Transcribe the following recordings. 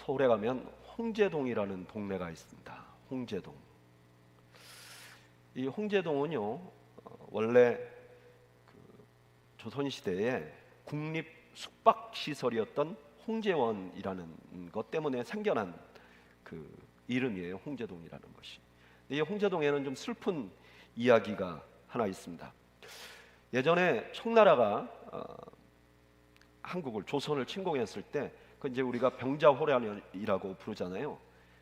서울에 가면 홍제동이라는 동네가 있습니다. 홍제동. 이 홍제동은요, 원래 조선시대에 국립 숙박시설이었던 홍제원이라는 것 때문에 생겨난 그 이름이에요. 홍제동이라는 것이. 이 홍제동에는 좀 슬픈 이야기가 하나 있습니다. 예전에 청나라가 한국을, 조선을 침공했을 때, 그 이제 우리가 병자호란이라고 부르잖아요.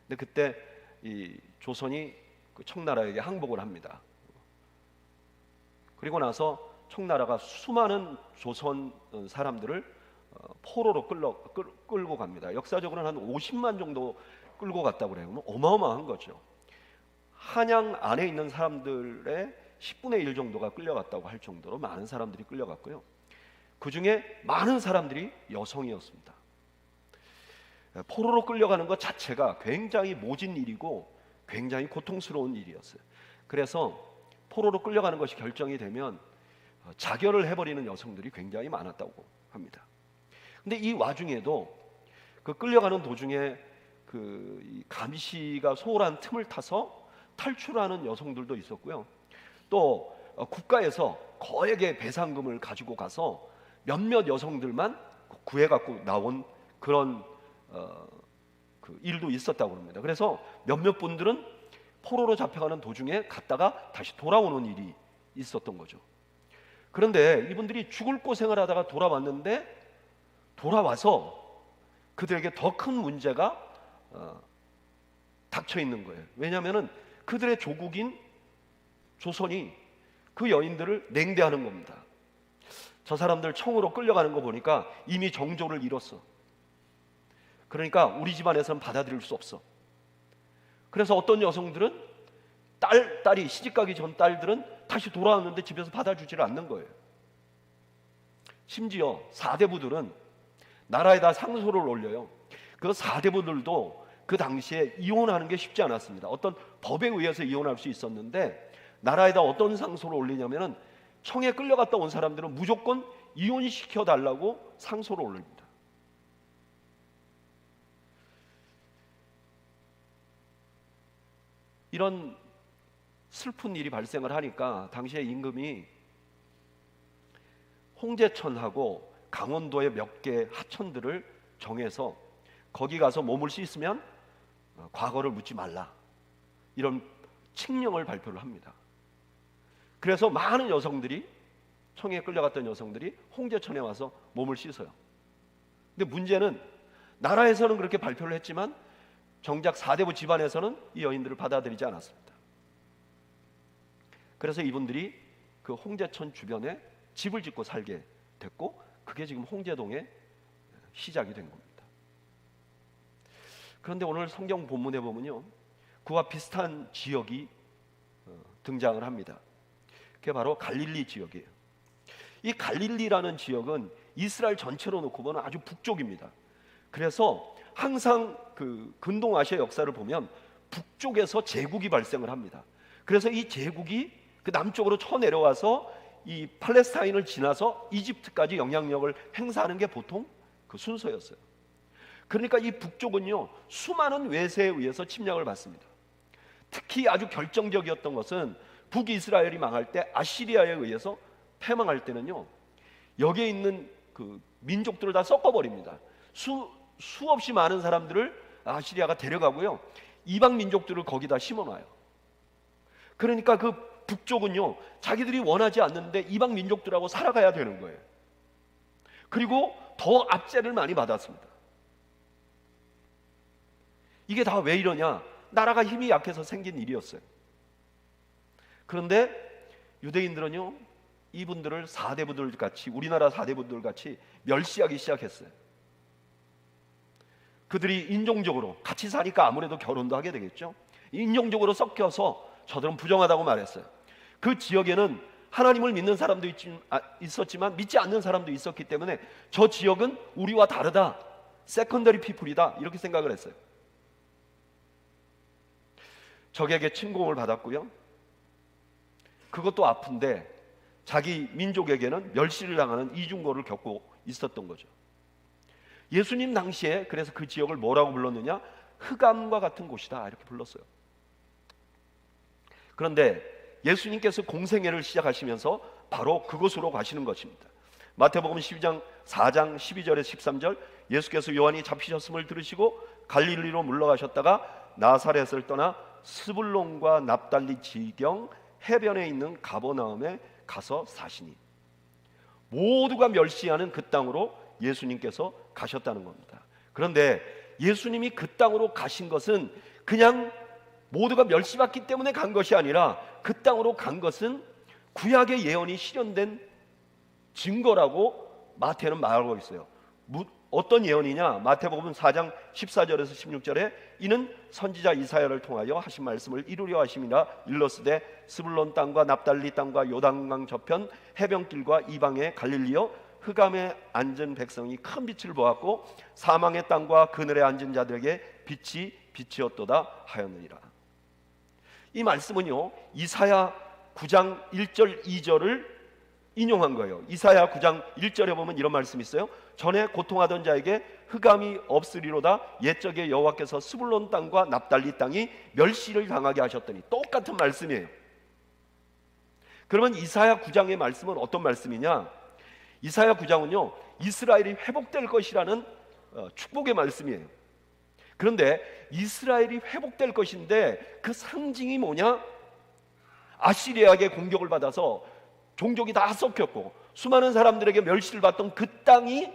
근데 그때 이 조선이 그 청나라에게 항복을 합니다. 그리고 나서 청나라가 수많은 조선 사람들을 포로로 끌고 갑니다. 역사적으로는 한 50만 정도 끌고 갔다고 그래요. 어마어마한 거죠. 한양 안에 있는 사람들의 10분의 1 정도가 끌려갔다고 할 정도로 많은 사람들이 끌려갔고요. 그 중에 많은 사람들이 여성이었습니다. 포로로 끌려가는 것 자체가 굉장히 모진 일이고 굉장히 고통스러운 일이었어요. 그래서 포로로 끌려가는 것이 결정이 되면 자결을 해버리는 여성들이 굉장히 많았다고 합니다. 근데 이 와중에도 그 끌려가는 도중에 그 감시가 소홀한 틈을 타서 탈출하는 여성들도 있었고요. 또 국가에서 거액의 배상금을 가지고 가서 몇몇 여성들만 구해갖고 나온 그런 그 일도 있었다고 합니다. 그래서 몇몇 분들은 포로로 잡혀가는 도중에 갔다가 다시 돌아오는 일이 있었던 거죠. 그런데 이분들이 죽을 고생을 하다가 돌아왔는데, 돌아와서 그들에게 더 큰 문제가 닥쳐 있는 거예요. 왜냐하면 그들의 조국인 조선이 그 여인들을 냉대하는 겁니다. 저 사람들 청으로 끌려가는 거 보니까 이미 정조를 잃었어. 그러니까 우리 집안에서는 받아들일 수 없어. 그래서 어떤 여성들은 딸이 시집가기 전 딸들은 다시 돌아왔는데 집에서 받아주지를 않는 거예요. 심지어 사대부들은 나라에다 상소를 올려요. 그 사대부들도 그 당시에 이혼하는 게 쉽지 않았습니다. 어떤 법에 의해서 이혼할 수 있었는데, 나라에다 어떤 상소를 올리냐면은 청에 끌려갔다 온 사람들은 무조건 이혼시켜 달라고 상소를 올립니다. 이런 슬픈 일이 발생을 하니까 당시에 임금이 홍제천하고 강원도의 몇 개 하천들을 정해서 거기 가서 몸을 씻으면 과거를 묻지 말라, 이런 칙령을 발표를 합니다. 그래서 많은 여성들이, 청에 끌려갔던 여성들이 홍제천에 와서 몸을 씻어요. 근데 문제는 나라에서는 그렇게 발표를 했지만 정작 사대부 집안에서는 이 여인들을 받아들이지 않았습니다. 그래서 이분들이 그 홍제천 주변에 집을 짓고 살게 됐고, 그게 지금 홍제동의 시작이 된 겁니다. 그런데 오늘 성경 본문에 보면요, 그와 비슷한 지역이 등장을 합니다. 그게 바로 갈릴리 지역이에요. 이 갈릴리라는 지역은 이스라엘 전체로 놓고 보면 아주 북쪽입니다. 그래서 항상 그 근동아시아 역사를 보면 북쪽에서 제국이 발생을 합니다. 그래서 이 제국이 그 남쪽으로 쳐내려와서 이 팔레스타인을 지나서 이집트까지 영향력을 행사하는 게 보통 그 순서였어요. 그러니까 이 북쪽은요, 수많은 외세에 의해서 침략을 받습니다. 특히 아주 결정적이었던 것은 북이스라엘이 망할 때, 아시리아에 의해서 패망할 때는요, 여기에 있는 그 민족들을 다 섞어버립니다. 수없이 많은 사람들을 아시리아가 데려가고요, 이방 민족들을 거기다 심어놔요. 그러니까 그 북쪽은요, 자기들이 원하지 않는데 이방 민족들하고 살아가야 되는 거예요. 그리고 더 압제를 많이 받았습니다. 이게 다 왜 이러냐? 나라가 힘이 약해서 생긴 일이었어요. 그런데 유대인들은요, 이분들을 사대부들 같이, 우리나라 사대부들 같이 멸시하기 시작했어요. 그들이 인종적으로 같이 사니까 아무래도 결혼도 하게 되겠죠. 인종적으로 섞여서 저들은 부정하다고 말했어요. 그 지역에는 하나님을 믿는 사람도 있었지만 믿지 않는 사람도 있었기 때문에 저 지역은 우리와 다르다, 세컨더리 피플이다, 이렇게 생각을 했어요. 적에게 침공을 받았고요, 그것도 아픈데 자기 민족에게는 멸시를 당하는 이중고를 겪고 있었던 거죠. 예수님 당시에 그래서 그 지역을 뭐라고 불렀느냐? 흑암과 같은 곳이다 이렇게 불렀어요. 그런데 예수님께서 공생애를 시작하시면서 바로 그곳으로 가시는 것입니다. 마태복음 12장 4장 12절에서 13절, 예수께서 요한이 잡히셨음을 들으시고 갈릴리로 물러가셨다가 나사렛을 떠나 스불론과 납달리 지경 해변에 있는 가버나움에 가서 사시니, 모두가 멸시하는 그 땅으로 예수님께서 가셨다는 겁니다. 그런데 예수님이 그 땅으로 가신 것은 그냥 모두가 멸시받기 때문에 간 것이 아니라 그 땅으로 간 것은 구약의 예언이 실현된 증거라고 마태는 말하고 있어요. 어떤 예언이냐? 마태복음 4장 14절에서 16절에 이는 선지자 이사야를 통하여 하신 말씀을 이루려 하심이라. 일러스되 스불론 땅과 납달리 땅과 요단강 저편 해변길과 이방의 갈릴리여, 흑암에 앉은 백성이 큰 빛을 보았고 사망의 땅과 그늘에 앉은 자들에게 빛이 빛이었도다 하였느니라. 이 말씀은요, 이사야 9장 1절 2절을 인용한 거예요. 이사야 9장 1절에 보면 이런 말씀이 있어요. 전에 고통하던 자에게 흑암이 없으리로다. 옛적에 여호와께서 스불론 땅과 납달리 땅이 멸시를 당하게 하셨더니. 똑같은 말씀이에요. 그러면 이사야 9장의 말씀은 어떤 말씀이냐? 이사야 9장은요, 이스라엘이 회복될 것이라는 축복의 말씀이에요. 그런데 이스라엘이 회복될 것인데 그 상징이 뭐냐? 아시리아에게 공격을 받아서 종족이 다 섞였고 수많은 사람들에게 멸시를 받던 그 땅이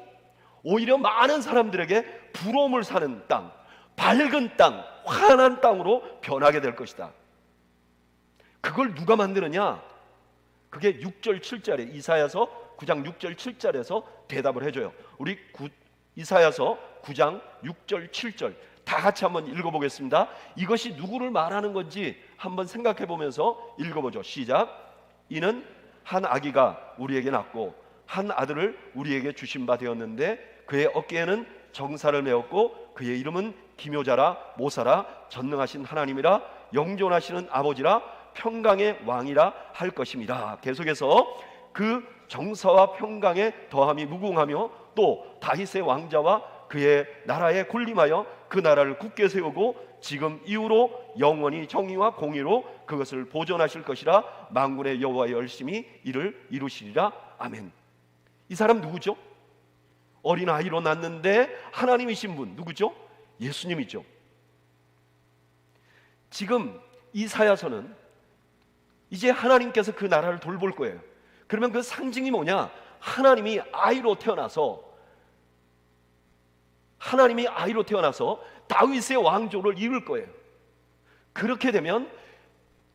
오히려 많은 사람들에게 부러움을 사는 땅, 밝은 땅, 환한 땅으로 변하게 될 것이다. 그걸 누가 만드느냐? 그게 6절 7절에 이사야서 9장 6절 7절에서 대답을 해줘요. 우리 이사야서 9장 6절 7절 다 같이 한번 읽어보겠습니다. 이것이 누구를 말하는 건지 한번 생각해 보면서 읽어보죠. 시작. 이는 한 아기가 우리에게 낳고 한 아들을 우리에게 주신 바 되었는데 그의 어깨에는 정사를 메었고 그의 이름은 기묘자라 모사라 전능하신 하나님이라 영존하시는 아버지라 평강의 왕이라 할 것입니다. 계속해서 그 정사와 평강의 더함이 무궁하며 또 다윗의 왕자와 그의 나라에 군림하여 그 나라를 굳게 세우고 지금 이후로 영원히 정의와 공의로 그것을 보존하실 것이라. 만군의 여호와 열심히 이를 이루시리라. 아멘. 이 사람 누구죠? 어린아이로 낳는데 하나님이신 분 누구죠? 예수님이죠. 지금 이사야서는 이제 하나님께서 그 나라를 돌볼 거예요. 그러면 그 상징이 뭐냐? 하나님이 아이로 태어나서 다윗의 왕조를 이룰 거예요. 그렇게 되면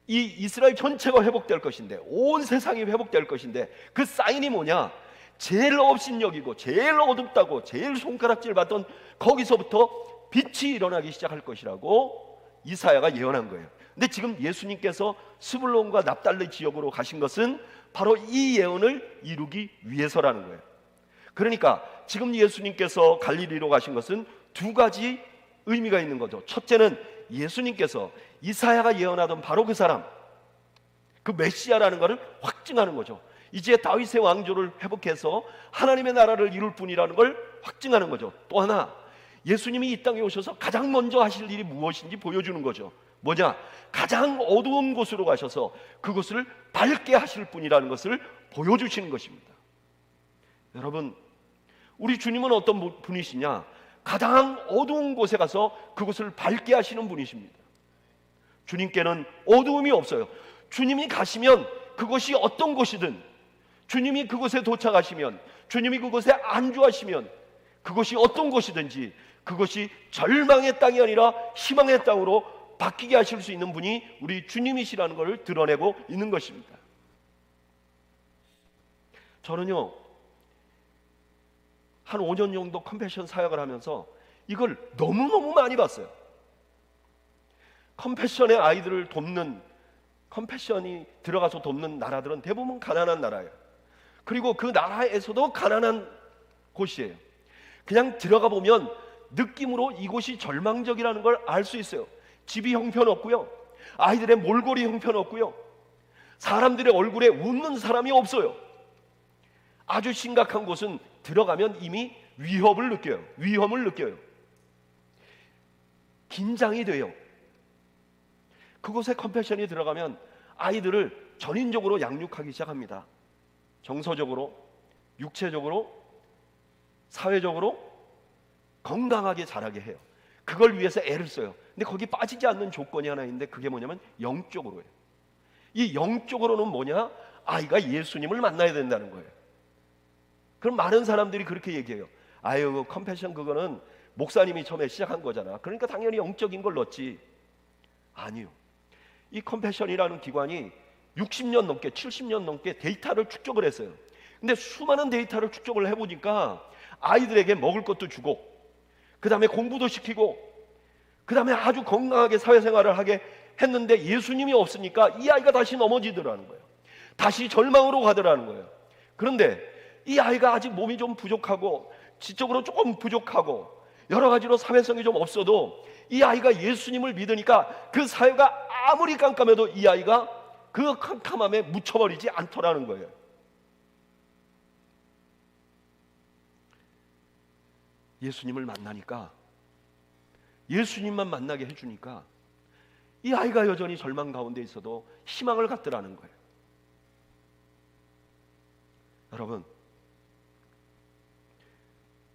이 이스라엘 전체가 회복될 것인데, 온 세상이 회복될 것인데, 그 사인이 뭐냐? 제일 업신여기고 제일 어둡다고 제일 손가락질 받던 거기서부터 빛이 일어나기 시작할 것이라고 이사야가 예언한 거예요. 근데 지금 예수님께서 스불론과 납달리 지역으로 가신 것은 바로 이 예언을 이루기 위해서라는 거예요. 그러니까 지금 예수님께서 갈릴리로 가신 것은 두 가지 의미가 있는 거죠. 첫째는 예수님께서 이사야가 예언하던 바로 그 사람, 그 메시아라는 것을 확증하는 거죠. 이제 다윗의 왕조를 회복해서 하나님의 나라를 이룰 분이라는 걸 확증하는 거죠. 또 하나, 예수님이 이 땅에 오셔서 가장 먼저 하실 일이 무엇인지 보여주는 거죠. 뭐냐? 가장 어두운 곳으로 가셔서 그곳을 밝게 하실 분이라는 것을 보여주시는 것입니다. 여러분, 우리 주님은 어떤 분이시냐? 가장 어두운 곳에 가서 그곳을 밝게 하시는 분이십니다. 주님께는 어두움이 없어요. 주님이 가시면 그것이 어떤 곳이든, 주님이 그곳에 도착하시면, 주님이 그곳에 안주하시면 그것이 어떤 곳이든지 그것이 절망의 땅이 아니라 희망의 땅으로 바뀌게 하실 수 있는 분이 우리 주님이시라는 것을 드러내고 있는 것입니다. 저는요, 한 5년 정도 컴패션 사역을 하면서 이걸 너무너무 많이 봤어요. 컴패션의 아이들을 돕는, 컴패션이 들어가서 돕는 나라들은 대부분 가난한 나라예요. 그리고 그 나라에서도 가난한 곳이에요. 그냥 들어가 보면 느낌으로 이곳이 절망적이라는 걸 알 수 있어요. 집이 형편없고요, 아이들의 몰골이 형편없고요, 사람들의 얼굴에 웃는 사람이 없어요. 아주 심각한 곳은 들어가면 이미 위협을 느껴요. 위험을 느껴요. 긴장이 돼요. 그곳에 컴패션이 들어가면 아이들을 전인적으로 양육하기 시작합니다. 정서적으로, 육체적으로, 사회적으로 건강하게 자라게 해요. 그걸 위해서 애를 써요. 근데 거기 빠지지 않는 조건이 하나 있는데 그게 뭐냐면 영적으로예요. 이 영적으로는 뭐냐? 아이가 예수님을 만나야 된다는 거예요. 그럼 많은 사람들이 그렇게 얘기해요. 아유, 컴패션 그거는 목사님이 처음에 시작한 거잖아. 그러니까 당연히 영적인 걸 넣었지. 아니요. 이 컴패션이라는 기관이 60년 넘게 70년 넘게 데이터를 축적을 했어요. 근데 수많은 데이터를 축적을 해보니까 아이들에게 먹을 것도 주고 그 다음에 공부도 시키고 그 다음에 아주 건강하게 사회생활을 하게 했는데 예수님이 없으니까 이 아이가 다시 넘어지더라는 거예요. 다시 절망으로 가더라는 거예요. 그런데 이 아이가 아직 몸이 좀 부족하고 지적으로 조금 부족하고 여러 가지로 사회성이 좀 없어도 이 아이가 예수님을 믿으니까 그 사회가 아무리 깜깜해도 이 아이가 그 캄캄함에 묻혀버리지 않더라는 거예요. 예수님을 만나니까, 예수님만 만나게 해주니까 이 아이가 여전히 절망 가운데 있어도 희망을 갖더라는 거예요. 여러분,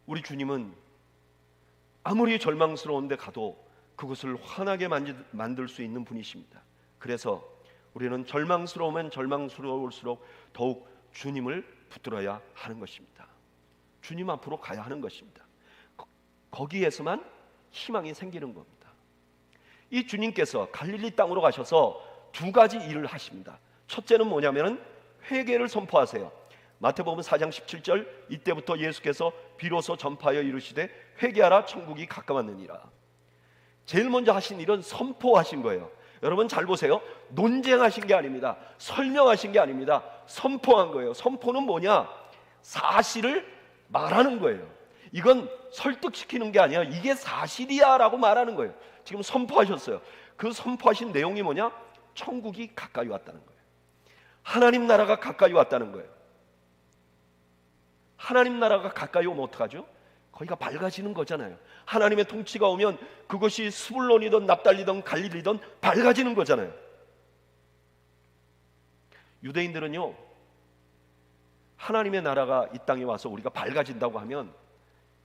우리 주님은 아무리 절망스러운데 가도 그것을 환하게 만들 수 있는 분이십니다. 그래서 우리는 절망스러우면 절망스러울수록 더욱 주님을 붙들어야 하는 것입니다. 주님 앞으로 가야 하는 것입니다. 거기에서만 희망이 생기는 겁니다. 이 주님께서 갈릴리 땅으로 가셔서 두 가지 일을 하십니다. 첫째는 뭐냐면 회개를 선포하세요. 마태복음 4장 17절, 이때부터 예수께서 비로소 전파하여 이르시되 회개하라 천국이 가까웠느니라. 제일 먼저 하신 일은 선포하신 거예요. 여러분 잘 보세요. 논쟁하신 게 아닙니다. 설명하신 게 아닙니다. 선포한 거예요. 선포는 뭐냐? 사실을 말하는 거예요. 이건 설득시키는 게 아니야. 이게 사실이야 라고 말하는 거예요. 지금 선포하셨어요. 그 선포하신 내용이 뭐냐? 천국이 가까이 왔다는 거예요. 하나님 나라가 가까이 왔다는 거예요. 하나님 나라가 가까이 오면 어떡하죠? 거기가 밝아지는 거잖아요. 하나님의 통치가 오면 그것이 스불론이든 납달리든 갈릴리든 밝아지는 거잖아요. 유대인들은요, 하나님의 나라가 이 땅에 와서 우리가 밝아진다고 하면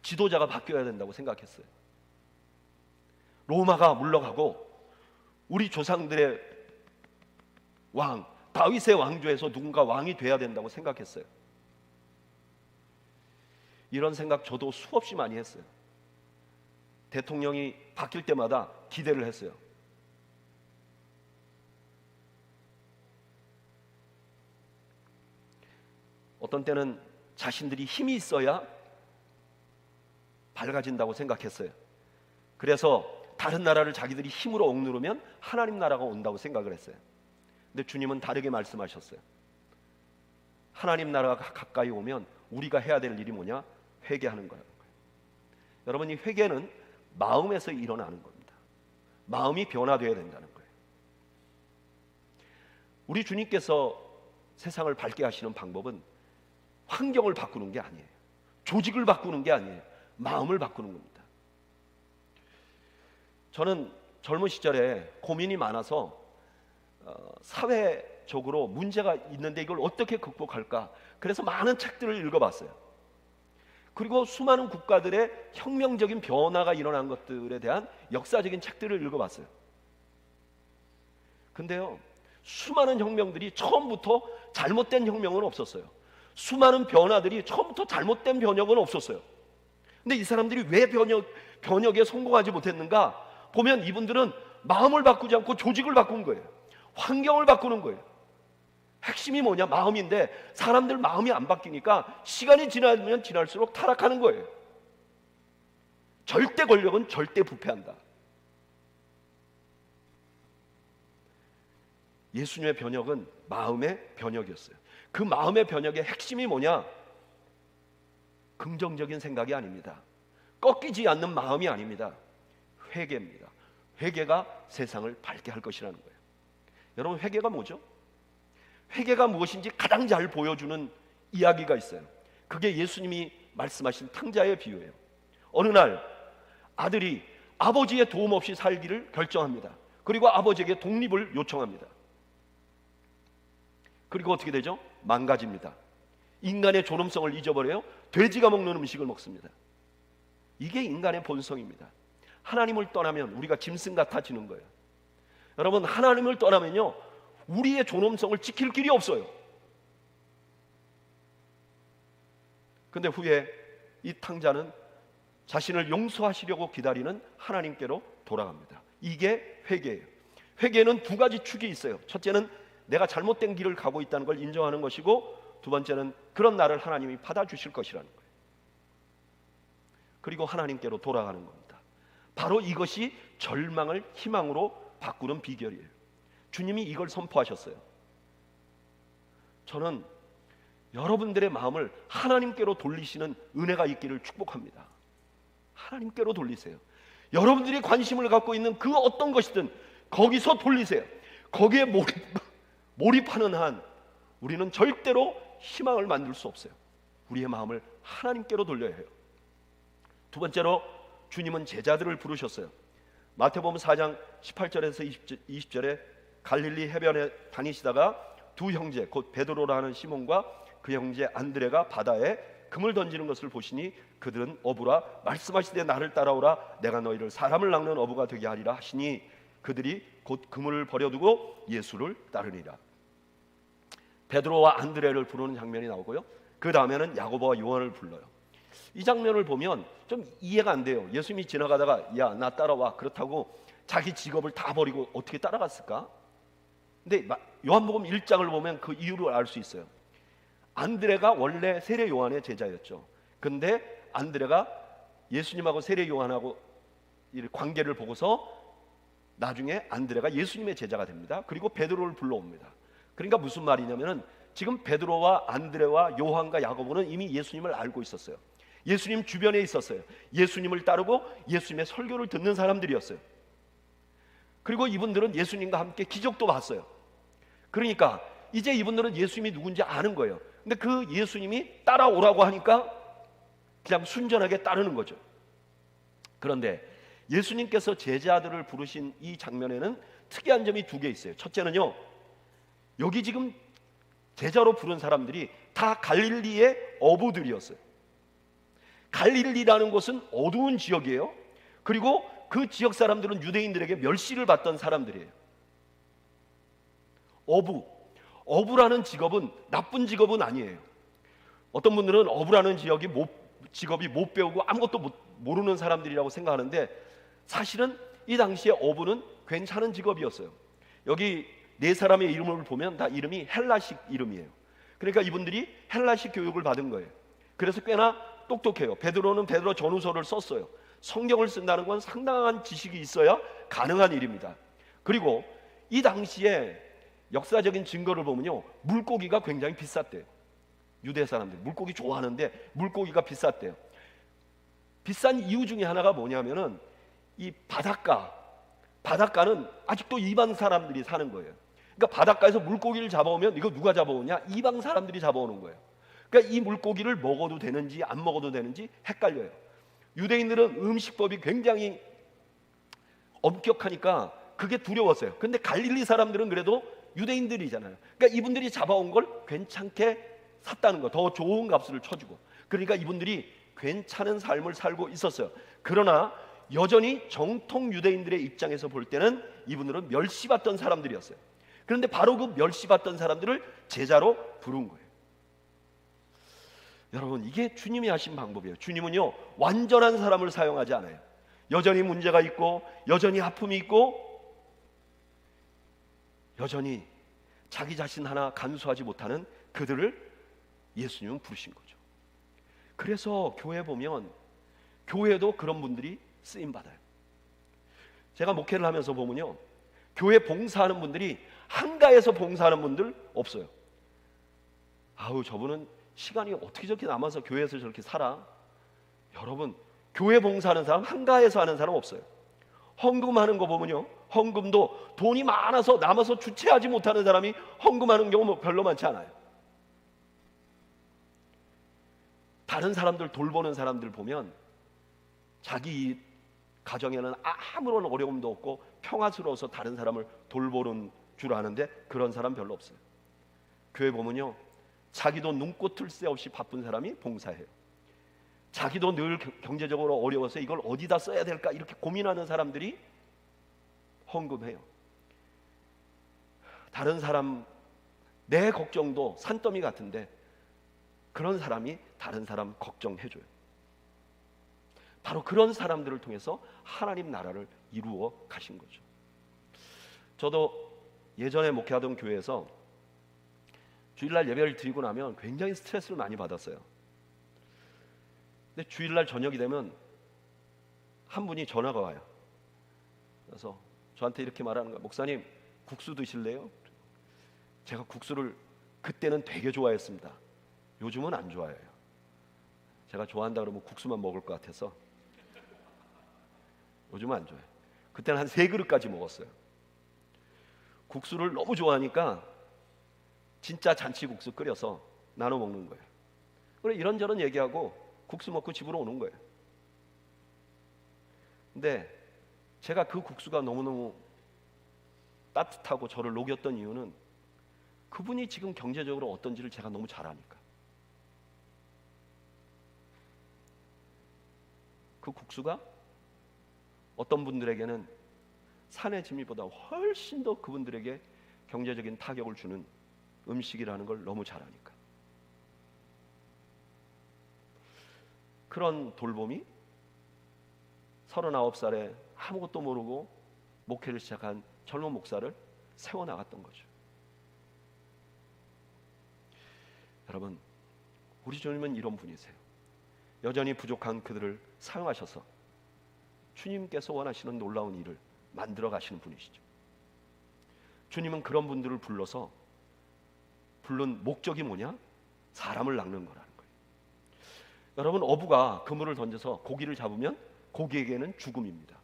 지도자가 바뀌어야 된다고 생각했어요. 로마가 물러가고 우리 조상들의 왕, 다윗의 왕조에서 누군가 왕이 돼야 된다고 생각했어요. 이런 생각 저도 수없이 많이 했어요. 대통령이 바뀔 때마다 기대를 했어요. 어떤 때는 자신들이 힘이 있어야 밝아진다고 생각했어요. 그래서 다른 나라를 자기들이 힘으로 억누르면 하나님 나라가 온다고 생각을 했어요. 근데 주님은 다르게 말씀하셨어요. 하나님 나라가 가까이 오면 우리가 해야 될 일이 뭐냐? 회개하는 거예요. 여러분, 이 회개는 마음에서 일어나는 겁니다. 마음이 변화되어야 된다는 거예요. 우리 주님께서 세상을 밝게 하시는 방법은 환경을 바꾸는 게 아니에요. 조직을 바꾸는 게 아니에요. 마음을 바꾸는 겁니다. 저는 젊은 시절에 고민이 많아서 사회적으로 문제가 있는데 이걸 어떻게 극복할까? 그래서 많은 책들을 읽어봤어요. 그리고 수많은 국가들의 혁명적인 변화가 일어난 것들에 대한 역사적인 책들을 읽어봤어요. 근데요, 수많은 혁명들이 처음부터 잘못된 혁명은 없었어요. 수많은 변화들이 처음부터 잘못된 변혁은 없었어요. 근데 이 사람들이 왜 변혁에 성공하지 못했는가? 보면 이분들은 마음을 바꾸지 않고 조직을 바꾼 거예요. 환경을 바꾸는 거예요. 핵심이 뭐냐? 마음인데 사람들 마음이 안 바뀌니까 시간이 지나면 지날수록 타락하는 거예요. 절대 권력은 절대 부패한다. 예수님의 변혁은 마음의 변혁이었어요. 그 마음의 변혁의 핵심이 뭐냐? 긍정적인 생각이 아닙니다. 꺾이지 않는 마음이 아닙니다. 회개입니다. 회개가 세상을 밝게 할 것이라는 거예요. 여러분, 회개가 뭐죠? 회개가 무엇인지 가장 잘 보여주는 이야기가 있어요. 그게 예수님이 말씀하신 탕자의 비유예요. 어느 날 아들이 아버지의 도움 없이 살기를 결정합니다. 그리고 아버지에게 독립을 요청합니다. 그리고 어떻게 되죠? 망가집니다. 인간의 존엄성을 잊어버려요. 돼지가 먹는 음식을 먹습니다. 이게 인간의 본성입니다. 하나님을 떠나면 우리가 짐승 같아지는 거예요. 여러분, 하나님을 떠나면요, 우리의 존엄성을 지킬 길이 없어요. 근데 후에 이 탕자는 자신을 용서하시려고 기다리는 하나님께로 돌아갑니다. 이게 회개예요. 회개는 두 가지 축이 있어요. 첫째는 내가 잘못된 길을 가고 있다는 걸 인정하는 것이고, 두 번째는 그런 나를 하나님이 받아주실 것이라는 거예요. 그리고 하나님께로 돌아가는 겁니다. 바로 이것이 절망을 희망으로 바꾸는 비결이에요. 주님이 이걸 선포하셨어요. 저는 여러분들의 마음을 하나님께로 돌리시는 은혜가 있기를 축복합니다. 하나님께로 돌리세요. 여러분들이 관심을 갖고 있는 그 어떤 것이든 거기서 돌리세요. 거기에 몰입하는 한 우리는 절대로 희망을 만들 수 없어요. 우리의 마음을 하나님께로 돌려야 해요. 두 번째로 주님은 제자들을 부르셨어요. 마태복음 4장 18절에서 20절에 갈릴리 해변에 다니시다가 두 형제, 곧 베드로라는 시몬과 그 형제 안드레가 바다에 금을 던지는 것을 보시니 그들은 어부라 말씀하시되 나를 따라오라 내가 너희를 사람을 낚는 어부가 되게 하리라 하시니 그들이 곧 그물을 버려두고 예수를 따르니라. 베드로와 안드레를 부르는 장면이 나오고요. 그 다음에는 야고보와 요한을 불러요. 이 장면을 보면 좀 이해가 안 돼요. 예수님이 지나가다가 야, 나 따라와, 그렇다고 자기 직업을 다 버리고 어떻게 따라갔을까? 근데 요한복음 1장을 보면 그 이유를 알 수 있어요. 안드레가 원래 세례 요한의 제자였죠. 근데 안드레가 예수님하고 세례 요한하고 이 관계를 보고서 나중에 안드레가 예수님의 제자가 됩니다. 그리고 베드로를 불러옵니다. 그러니까 무슨 말이냐면은 지금 베드로와 안드레와 요한과 야고보는 이미 예수님을 알고 있었어요. 예수님 주변에 있었어요. 예수님을 따르고 예수님의 설교를 듣는 사람들이었어요. 그리고 이분들은 예수님과 함께 기적도 봤어요. 그러니까 이제 이분들은 예수님이 누군지 아는 거예요. 근데 그 예수님이 따라오라고 하니까 그냥 순전하게 따르는 거죠. 그런데 예수님께서 제자들을 부르신 이 장면에는 특이한 점이 두 개 있어요. 첫째는요, 여기 지금 제자로 부른 사람들이 다 갈릴리의 어부들이었어요. 갈릴리라는 곳은 어두운 지역이에요. 그리고 그 지역 사람들은 유대인들에게 멸시를 받던 사람들이에요. 어부라는 직업은 나쁜 직업은 아니에요. 어떤 분들은 어부라는 직업이 못 배우고 아무것도 모르는 사람들이라고 생각하는데, 사실은 이 당시에 어부는 괜찮은 직업이었어요. 여기 네 사람의 이름을 보면 다 이름이 헬라식 이름이에요. 그러니까 이분들이 헬라식 교육을 받은 거예요. 그래서 꽤나 똑똑해요. 베드로는 베드로 전후서를 썼어요. 성경을 쓴다는 건 상당한 지식이 있어야 가능한 일입니다. 그리고 이 당시에 역사적인 증거를 보면요, 물고기가 굉장히 비쌌대요. 유대 사람들 물고기 좋아하는데 물고기가 비쌌대요. 비싼 이유 중에 하나가 뭐냐면은 이 바닷가는 아직도 이방 사람들이 사는 거예요. 그러니까 바닷가에서 물고기를 잡아오면 이거 누가 잡아오냐? 이방 사람들이 잡아오는 거예요. 그러니까 이 물고기를 먹어도 되는지 안 먹어도 되는지 헷갈려요. 유대인들은 음식법이 굉장히 엄격하니까 그게 두려웠어요. 근데 갈릴리 사람들은 그래도 유대인들이잖아요. 그러니까 이분들이 잡아온 걸 괜찮게 샀다는 거, 더 좋은 값을 쳐주고. 그러니까 이분들이 괜찮은 삶을 살고 있었어요. 그러나 여전히 정통 유대인들의 입장에서 볼 때는 이분들은 멸시받던 사람들이었어요. 그런데 바로 그 멸시받던 사람들을 제자로 부른 거예요. 여러분, 이게 주님이 하신 방법이에요. 주님은요, 완전한 사람을 사용하지 않아요. 여전히 문제가 있고 여전히 아픔이 있고 여전히 자기 자신 하나 간수하지 못하는 그들을 예수님은 부르신 거죠. 그래서 교회 보면 교회도 그런 분들이 쓰임받아요. 제가 목회를 하면서 보면요, 교회 봉사하는 분들이 한가해서 봉사하는 분들 없어요. 아우, 저분은 시간이 어떻게 저렇게 남아서 교회에서 저렇게 살아. 여러분, 교회 봉사하는 사람, 한가해서 하는 사람 없어요. 헌금하는 거 보면요, 헌금도 돈이 많아서 남아서 주체하지 못하는 사람이 헌금하는 경우 별로 많지 않아요. 다른 사람들 돌보는 사람들 보면 자기 가정에는 아무런 어려움도 없고 평화스러워서 다른 사람을 돌보는 줄 아는데 그런 사람 별로 없어요. 교회 보면요, 자기도 눈꽃을 새 없이 바쁜 사람이 봉사해요. 자기도 늘 경제적으로 어려워서 이걸 어디다 써야 될까 이렇게 고민하는 사람들이 헌금해요. 다른 사람 내 걱정도 산더미 같은데 그런 사람이 다른 사람 걱정해줘요. 바로 그런 사람들을 통해서 하나님 나라를 이루어 가신 거죠. 저도 예전에 목회하던 교회에서 주일날 예배를 드리고 나면 굉장히 스트레스를 많이 받았어요. 근데 주일날 저녁이 되면 한 분이 전화가 와요. 그래서 저한테 이렇게 말하는 거예요. 목사님, 국수 드실래요? 제가 국수를 그때는 되게 좋아했습니다. 요즘은 안 좋아해요. 제가 좋아한다 그러면 국수만 먹을 것 같아서 요즘은 안 좋아해요. 그때는 한 3그릇까지 먹었어요. 국수를 너무 좋아하니까 진짜 잔치국수 끓여서 나눠 먹는 거예요. 그래 이런저런 얘기하고 국수 먹고 집으로 오는 거예요. 근데 제가 그 국수가 너무너무 따뜻하고 저를 녹였던 이유는 그분이 지금 경제적으로 어떤지를 제가 너무 잘 아니까. 그 국수가 어떤 분들에게는 산의 진미보다 훨씬 더 그분들에게 경제적인 타격을 주는 음식이라는 걸 너무 잘 아니까. 그런 돌봄이 39살에 아무것도 모르고 목회를 시작한 젊은 목사를 세워나갔던 거죠. 여러분, 우리 주님은 이런 분이세요. 여전히 부족한 그들을 사용하셔서 주님께서 원하시는 놀라운 일을 만들어 가시는 분이시죠. 주님은 그런 분들을 불러서 부른 목적이 뭐냐? 사람을 낚는 거라는 거예요. 여러분, 어부가 그물을 던져서 고기를 잡으면 고기에게는 죽음입니다.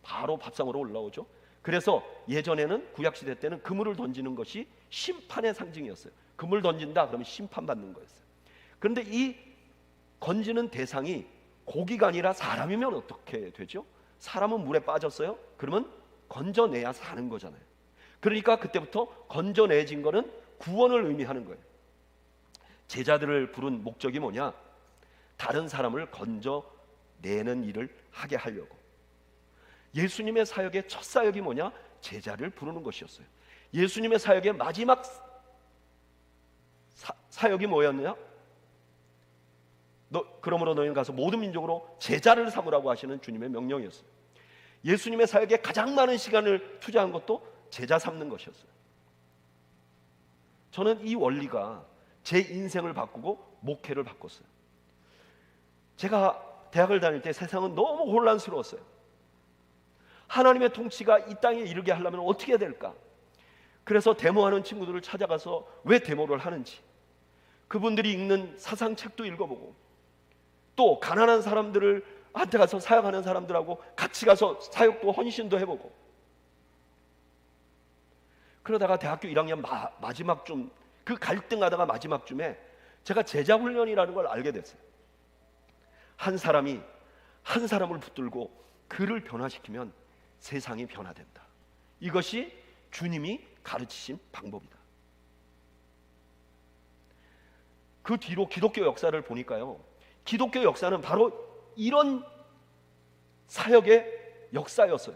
바로 밥상으로 올라오죠. 그래서 예전에는 구약시대 때는 그물을 던지는 것이 심판의 상징이었어요. 그물 던진다 그러면 심판받는 거였어요. 그런데 이 건지는 대상이 고기가 아니라 사람이면 어떻게 되죠? 사람은 물에 빠졌어요? 그러면 건져내야 사는 거잖아요. 그러니까 그때부터 건져내진 거는 구원을 의미하는 거예요. 제자들을 부른 목적이 뭐냐? 다른 사람을 건져내는 일을 하게 하려고. 예수님의 사역의 첫 사역이 뭐냐? 제자를 부르는 것이었어요. 예수님의 사역의 마지막 사역이 뭐였느냐? 그러므로 너희는 가서 모든 민족으로 제자를 삼으라고 하시는 주님의 명령이었어요. 예수님의 사역에 가장 많은 시간을 투자한 것도 제자 삼는 것이었어요. 저는 이 원리가 제 인생을 바꾸고 목회를 바꿨어요. 제가 대학을 다닐 때 세상은 너무 혼란스러웠어요. 하나님의 통치가 이 땅에 이르게 하려면 어떻게 해야 될까? 그래서 데모하는 친구들을 찾아가서 왜 데모를 하는지, 그분들이 읽는 사상책도 읽어보고, 또 가난한 사람들을 한테 가서 사역하는 사람들하고 같이 가서 사역도 헌신도 해보고, 그러다가 대학교 1학년 마지막쯤, 그 갈등하다가 마지막쯤에 제가 제자훈련이라는 걸 알게 됐어요. 한 사람이 한 사람을 붙들고 그를 변화시키면 세상이 변화된다. 이것이 주님이 가르치신 방법이다. 그 뒤로 기독교 역사를 보니까요, 기독교 역사는 바로 이런 사역의 역사였어요.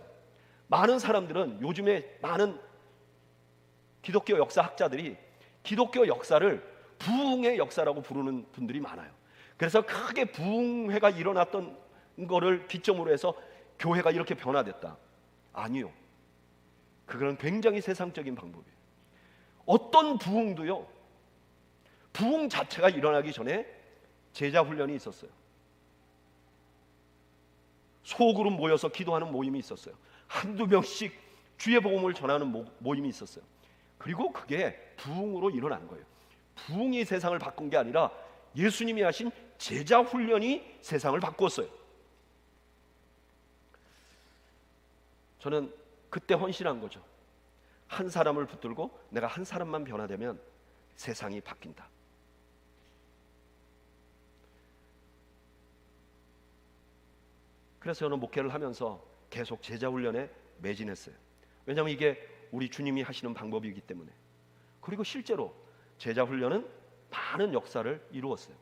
많은 사람들은, 요즘에 많은 기독교 역사 학자들이 기독교 역사를 부흥의 역사라고 부르는 분들이 많아요. 그래서 크게 부흥회가 일어났던 거를 기점으로 해서 교회가 이렇게 변화됐다. 아니요, 그건 굉장히 세상적인 방법이에요. 어떤 부흥도요, 부흥 자체가 일어나기 전에 제자 훈련이 있었어요. 소그룹 모여서 기도하는 모임이 있었어요. 한두 명씩 주의 복음을 전하는 모임이 있었어요. 그리고 그게 부흥으로 일어난 거예요. 부흥이 세상을 바꾼 게 아니라 예수님이 하신 제자 훈련이 세상을 바꾸었어요. 저는 그때 헌신한 거죠. 한 사람을 붙들고 내가 한 사람만 변화되면 세상이 바뀐다. 그래서 저는 목회를 하면서 계속 제자 훈련에 매진했어요. 왜냐하면 이게 우리 주님이 하시는 방법이기 때문에. 그리고 실제로 제자 훈련은 많은 역사를 이루었어요.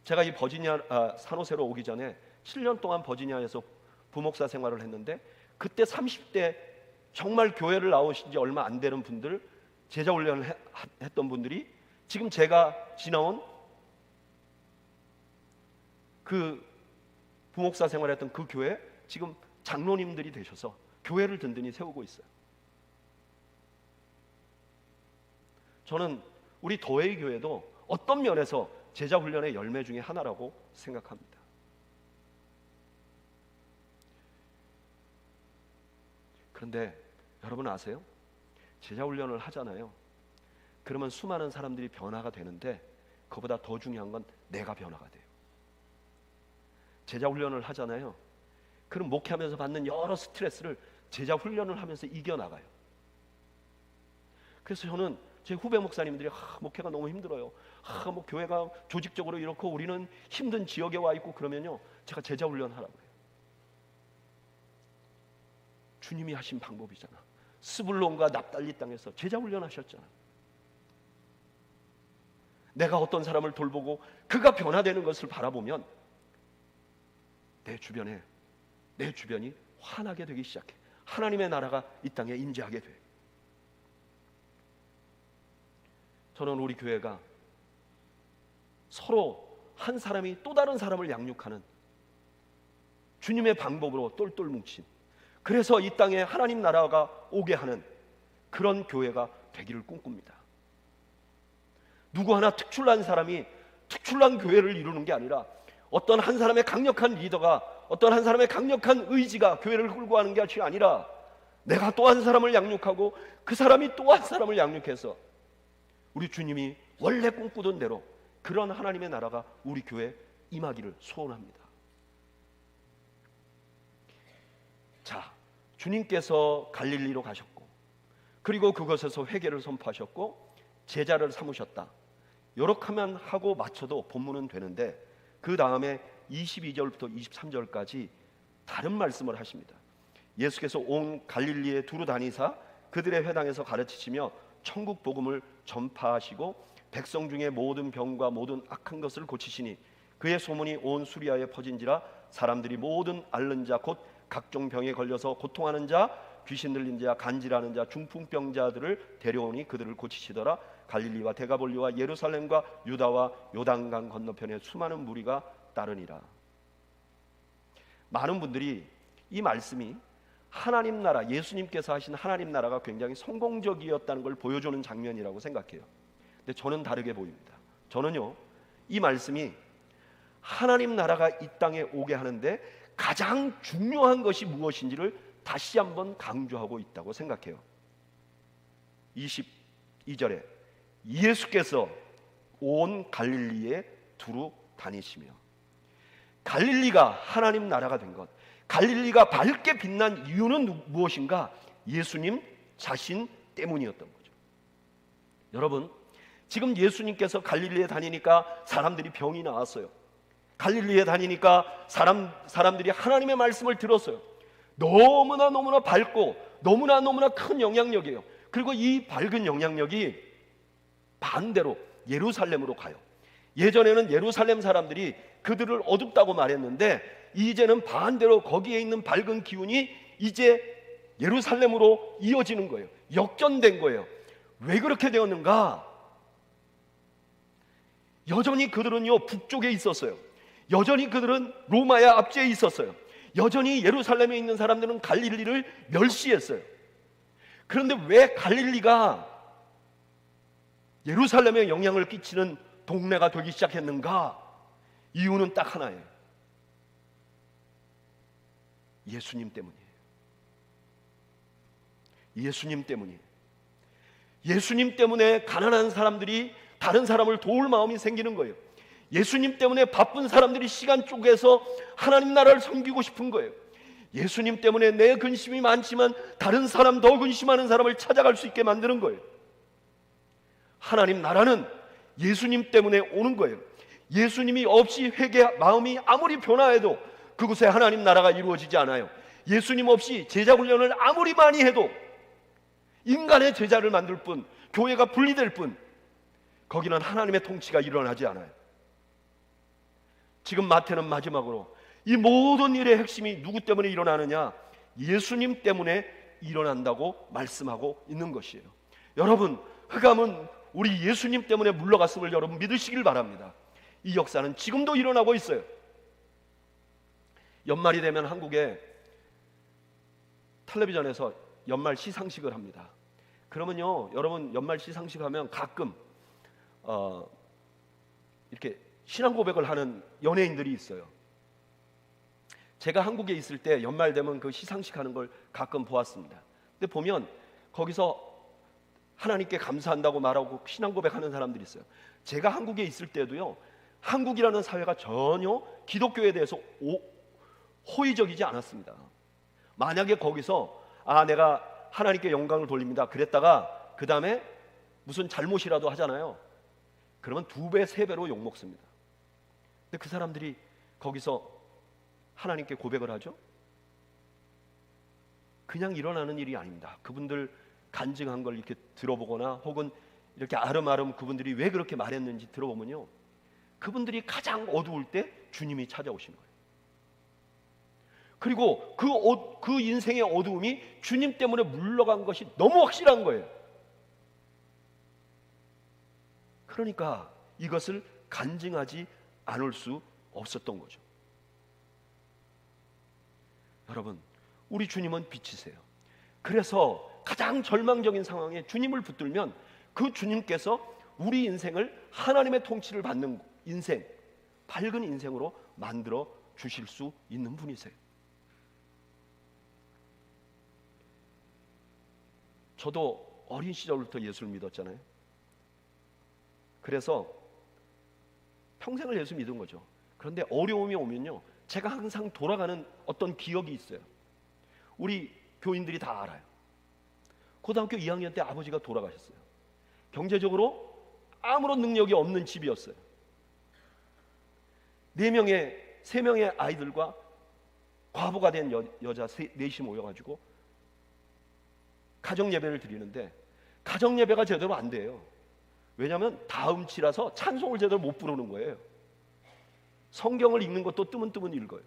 제가 이 산호세로 오기 전에 7년 동안 버지니아에서 부목사 생활을 했는데, 그때 30대 정말 교회를 나오신 지 얼마 안 되는 분들, 제자 훈련을 했던 분들이 지금 제가 지나온 그 부목사 생활했던 그 교회 지금 장로님들이 되셔서 교회를 든든히 세우고 있어요. 저는 우리 더웨이 교회도 어떤 면에서 제자 훈련의 열매 중에 하나라고 생각합니다. 그런데 여러분 아세요? 제자 훈련을 하잖아요. 그러면 수많은 사람들이 변화가 되는데 그보다 더 중요한 건 내가 변화가 돼요. 제자 훈련을 하잖아요. 그럼 목회하면서 받는 여러 스트레스를 제자 훈련을 하면서 이겨나가요. 그래서 저는 제 후배 목사님들이 목회가 너무 힘들어요. 뭐 교회가 조직적으로 이렇고 우리는 힘든 지역에 와 있고 그러면요, 제가 제자 훈련하라고 해요. 주님이 하신 방법이잖아. 스불론과 납달리 땅에서 제자 훈련하셨잖아. 내가 어떤 사람을 돌보고 그가 변화되는 것을 바라보면 내 주변이 환하게 되기 시작해. 하나님의 나라가 이 땅에 임재하게 돼. 저는 우리 교회가 서로 한 사람이 또 다른 사람을 양육하는 주님의 방법으로 똘똘 뭉친, 그래서 이 땅에 하나님 나라가 오게 하는 그런 교회가 되기를 꿈꿉니다. 누구 하나 특출난 사람이 특출난 교회를 이루는 게 아니라 어떤 한 사람의 강력한 리더가, 어떤 한 사람의 강력한 의지가 교회를 끌고 가는 게 아니라 내가 또 한 사람을 양육하고 그 사람이 또 한 사람을 양육해서 우리 주님이 원래 꿈꾸던 대로 그런 하나님의 나라가 우리 교회에 임하기를 소원합니다. 자, 주님께서 갈릴리로 가셨고 그리고 그곳에서 회개를 선포하셨고 제자를 삼으셨다. 요렇게 하면 하고 맞춰도 본문은 되는데, 그 다음에 22절부터 23절까지 다른 말씀을 하십니다. 예수께서 온 갈릴리에 두루 다니사 그들의 회당에서 가르치시며 천국 복음을 전파하시고 백성 중에 모든 병과 모든 악한 것을 고치시니 그의 소문이 온 수리아에 퍼진지라. 사람들이 모든 앓는 자 곧 각종 병에 걸려서 고통하는 자, 귀신 들린 자, 간질하는 자, 중풍병자들을 데려오니 그들을 고치시더라. 갈릴리와 데가볼리와 예루살렘과 유다와 요단강 건너편에 수많은 무리가 따르니라. 많은 분들이 이 말씀이 하나님 나라, 예수님께서 하신 하나님 나라가 굉장히 성공적이었다는 걸 보여주는 장면이라고 생각해요. 근데 저는 다르게 보입니다. 저는요, 이 말씀이 하나님 나라가 이 땅에 오게 하는데 가장 중요한 것이 무엇인지를 다시 한번 강조하고 있다고 생각해요. 22절에 예수께서 온 갈릴리에 두루 다니시며, 갈릴리가 하나님 나라가 된 것, 갈릴리가 밝게 빛난 이유는 무엇인가? 예수님 자신 때문이었던 거죠. 여러분, 지금 예수님께서 갈릴리에 다니니까 사람들이 병이 나았어요. 갈릴리에 다니니까 사람들이 하나님의 말씀을 들었어요. 너무나 밝고 너무나 큰 영향력이에요. 그리고 이 밝은 영향력이 반대로 예루살렘으로 가요. 예전에는 예루살렘 사람들이 그들을 어둡다고 말했는데 이제는 반대로 거기에 있는 밝은 기운이 이제 예루살렘으로 이어지는 거예요. 역전된 거예요. 왜 그렇게 되었는가? 여전히 그들은요, 북쪽에 있었어요. 여전히 그들은 로마의 압제에 있었어요. 여전히 예루살렘에 있는 사람들은 갈릴리를 멸시했어요. 그런데 왜 갈릴리가 예루살렘에 영향을 끼치는 동네가 되기 시작했는가? 이유는 딱 하나예요. 예수님 때문이에요. 예수님 때문이에요. 예수님 때문에 가난한 사람들이 다른 사람을 도울 마음이 생기는 거예요. 예수님 때문에 바쁜 사람들이 시간 쪼개서 하나님 나라를 섬기고 싶은 거예요. 예수님 때문에 내 근심이 많지만 다른 사람, 더 근심하는 사람을 찾아갈 수 있게 만드는 거예요. 하나님 나라는 예수님 때문에 오는 거예요. 예수님이 없이 마음이 아무리 변화해도 그곳에 하나님 나라가 이루어지지 않아요. 예수님 없이 제자 훈련을 아무리 많이 해도 인간의 제자를 만들 뿐, 교회가 분리될 뿐, 거기는 하나님의 통치가 일어나지 않아요. 지금 마태는 마지막으로 이 모든 일의 핵심이 누구 때문에 일어나느냐? 예수님 때문에 일어난다고 말씀하고 있는 것이에요. 여러분, 흑암은 우리 예수님 때문에 물러갔음을 여러분 믿으시길 바랍니다. 이 역사는 지금도 일어나고 있어요. 연말이 되면 한국에 텔레비전에서 연말 시상식을 합니다. 그러면요, 여러분 연말 시상식 하면 가끔 이렇게 신앙 고백을 하는 연예인들이 있어요. 제가 한국에 있을 때 연말 되면 그 시상식 하는 걸 가끔 보았습니다. 근데 보면 거기서 하나님께 감사한다고 말하고 신앙 고백하는 사람들이 있어요. 제가 한국에 있을 때도요, 한국이라는 사회가 전혀 기독교에 대해서 호의적이지 않았습니다. 만약에 거기서 내가 하나님께 영광을 돌립니다 그랬다가 그 다음에 무슨 잘못이라도 하잖아요. 그러면 2배, 3배로 욕먹습니다. 근데 그 사람들이 거기서 하나님께 고백을 하죠? 그냥 일어나는 일이 아닙니다. 그분들 간증한 걸 이렇게 들어보거나 혹은 이렇게 아름아름 그분들이 왜 그렇게 말했는지 들어보면요, 그분들이 가장 어두울 때 주님이 찾아오신 거예요. 그리고 그 인생의 어두움이 주님 때문에 물러간 것이 너무 확실한 거예요. 그러니까 이것을 간증하지 않을 수 없었던 거죠. 여러분, 우리 주님은 빛이세요. 그래서 가장 절망적인 상황에 주님을 붙들면 그 주님께서 우리 인생을 하나님의 통치를 받는 인생, 밝은 인생으로 만들어 주실 수 있는 분이세요. 저도 어린 시절부터 예수를 믿었잖아요. 그래서 평생을 예수 믿은 거죠. 그런데 어려움이 오면요, 제가 항상 돌아가는 어떤 기억이 있어요. 우리 교인들이 다 알아요. 고등학교 2학년 때 아버지가 돌아가셨어요. 경제적으로 아무런 능력이 없는 집이었어요. 3명의 아이들과 과부가 된 여자 넷이 모여가지고 가정 예배를 드리는데 가정 예배가 제대로 안 돼요. 왜냐하면 다음치라서 찬송을 제대로 못 부르는 거예요. 성경을 읽는 것도 뜨문뜨문 읽어요.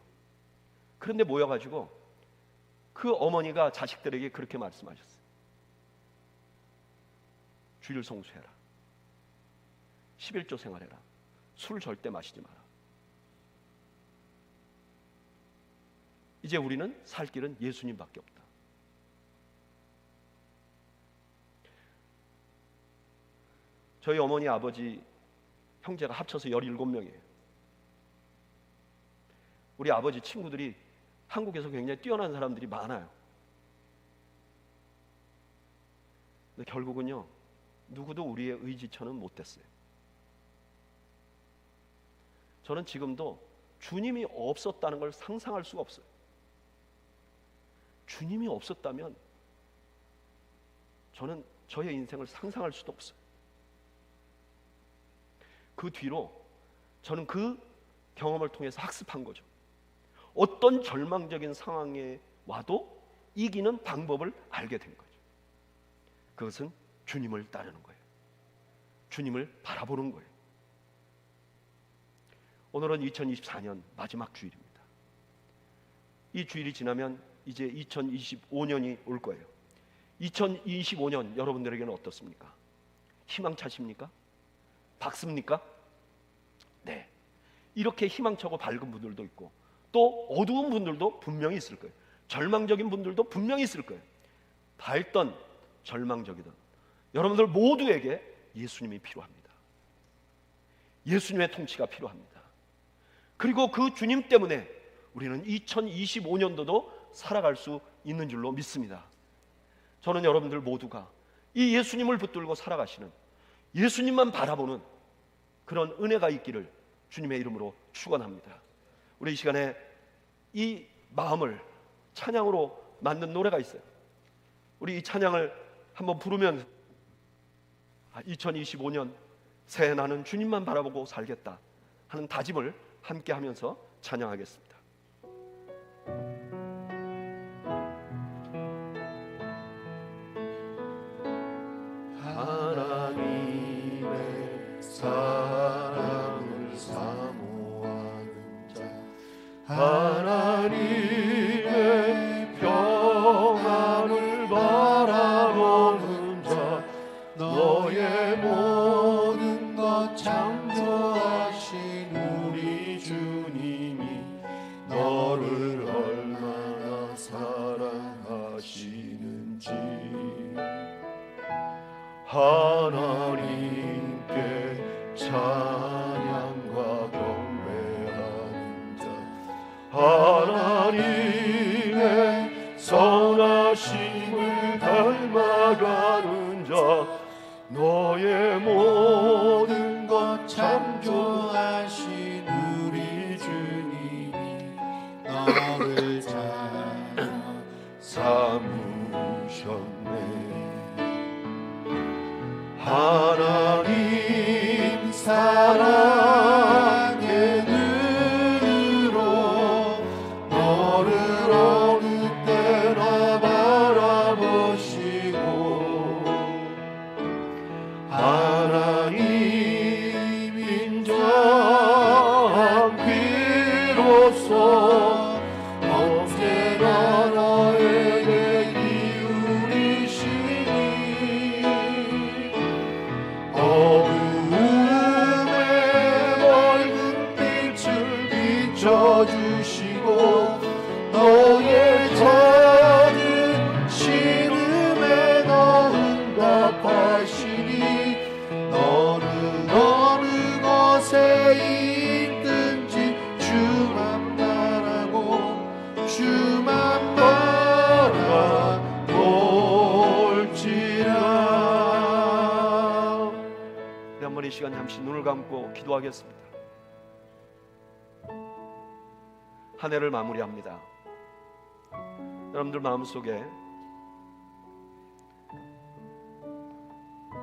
그런데 모여가지고 그 어머니가 자식들에게 그렇게 말씀하셨어요. 주일 성수해라. 11조 생활해라. 술 절대 마시지 마라. 이제 우리는 살 길은 예수님밖에 없다. 저희 어머니, 아버지, 형제가 합쳐서 17명이에요. 우리 아버지 친구들이 한국에서 굉장히 뛰어난 사람들이 많아요. 근데 결국은요, 누구도 우리의 의지처는 못 됐어요. 저는 지금도 주님이 없었다는 걸 상상할 수가 없어요. 주님이 없었다면 저는 저의 인생을 상상할 수도 없어요. 그 뒤로 저는 그 경험을 통해서 학습한 거죠. 어떤 절망적인 상황에 와도 이기는 방법을 알게 된 거죠. 그것은 주님을 따르는 거예요. 주님을 바라보는 거예요. 오늘은 2024년 마지막 주일입니다. 이 주일이 지나면 이제 2025년이 올 거예요. 2025년 여러분들에게는 어떻습니까? 희망차십니까? 밝습니까? 네. 이렇게 희망차고 밝은 분들도 있고 또 어두운 분들도 분명히 있을 거예요. 절망적인 분들도 분명히 있을 거예요. 밝던 절망적이든 여러분들 모두에게 예수님이 필요합니다. 예수님의 통치가 필요합니다. 그리고 그 주님 때문에 우리는 2025년도도 살아갈 수 있는 줄로 믿습니다. 저는 여러분들 모두가 이 예수님을 붙들고 살아가시는, 예수님만 바라보는 그런 은혜가 있기를 주님의 이름으로 축원합니다. 우리 이 시간에 이 마음을 찬양으로 만든 노래가 있어요. 우리 이 찬양을 한번 부르면 2025년 새해 나는 주님만 바라보고 살겠다 하는 다짐을 함께 하면서 찬양하겠습니다. 하나님께 찬양과 경배하는 자, 하나님의 선하심을 닮아가는 자, 너의 모든 것 창조하신 우리 주님이 너를 잘 삼으셨네. 하나님 사랑의 눈으로 너를 어느 때나 바라보시고, 하나님 인자한 피로써 언제나 너에게 기울이시니, 어두움의 맑은 빛을 비춰주시고, 너의 작은 신음에 너 응답하시니, 너는 어느 곳에 있든지 주만 바라고 주만 바라볼지라. 우리 한번 이 시간 잠시 눈을 감고 기도하겠습니다. 한 해를 마무리합니다. 여러분들 마음속에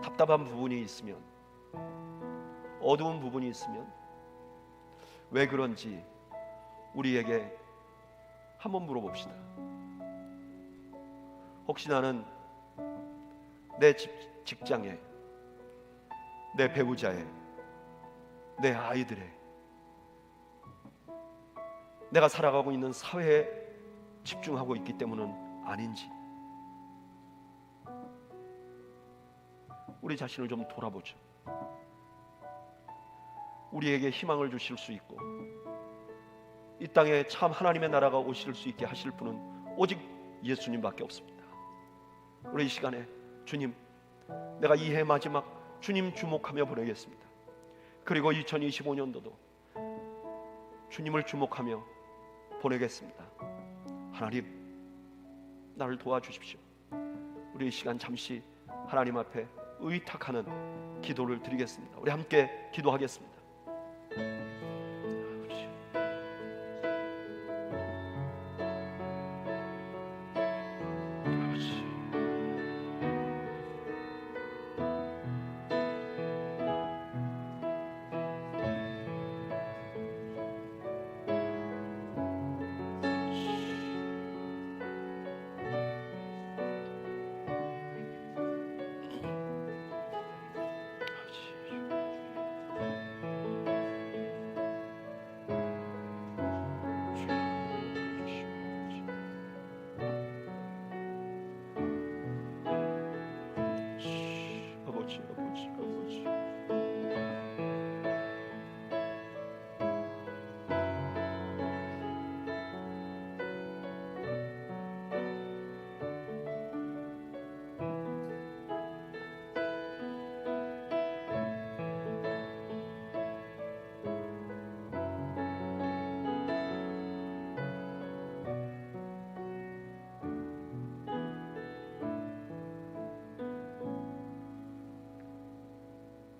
답답한 부분이 있으면, 어두운 부분이 있으면 왜 그런지 우리에게 한번 물어봅시다. 혹시 나는 내 직장에, 내 배우자에, 내 아이들에, 내가 살아가고 있는 사회에 집중하고 있기 때문은 아닌지 우리 자신을 좀 돌아보죠. 우리에게 희망을 주실 수 있고 이 땅에 참 하나님의 나라가 오실 수 있게 하실 분은 오직 예수님밖에 없습니다. 우리 이 시간에 주님, 내가 이 해 마지막 주님 주목하며 보내겠습니다. 그리고 2025년도도 주님을 주목하며 보내겠습니다. 하나님, 나를 도와주십시오. 우리 이 시간 잠시 하나님 앞에 의탁하는 기도를 드리겠습니다. 우리 함께 기도하겠습니다.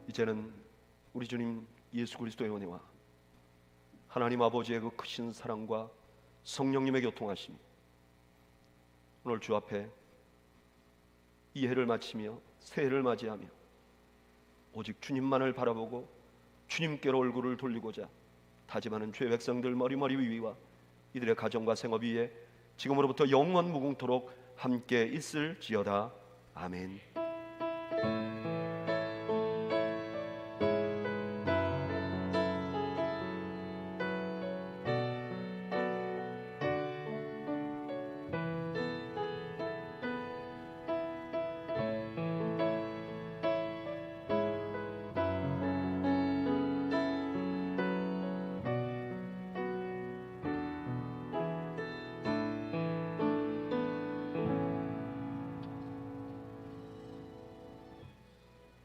이제는 우리 주님 예수 그리스도의 은혜와 하나님 아버지의 그 크신 사랑과 성령님의 교통하심, 오늘 주 앞에 이 해를 마치며 새해를 맞이하며 오직 주님만을 바라보고 주님께로 얼굴을 돌리고자 다짐하는 주의 백성들 머리머리 위와 이들의 가정과 생업 위에 지금으로부터 영원 무궁토록 함께 있을지어다. 아멘.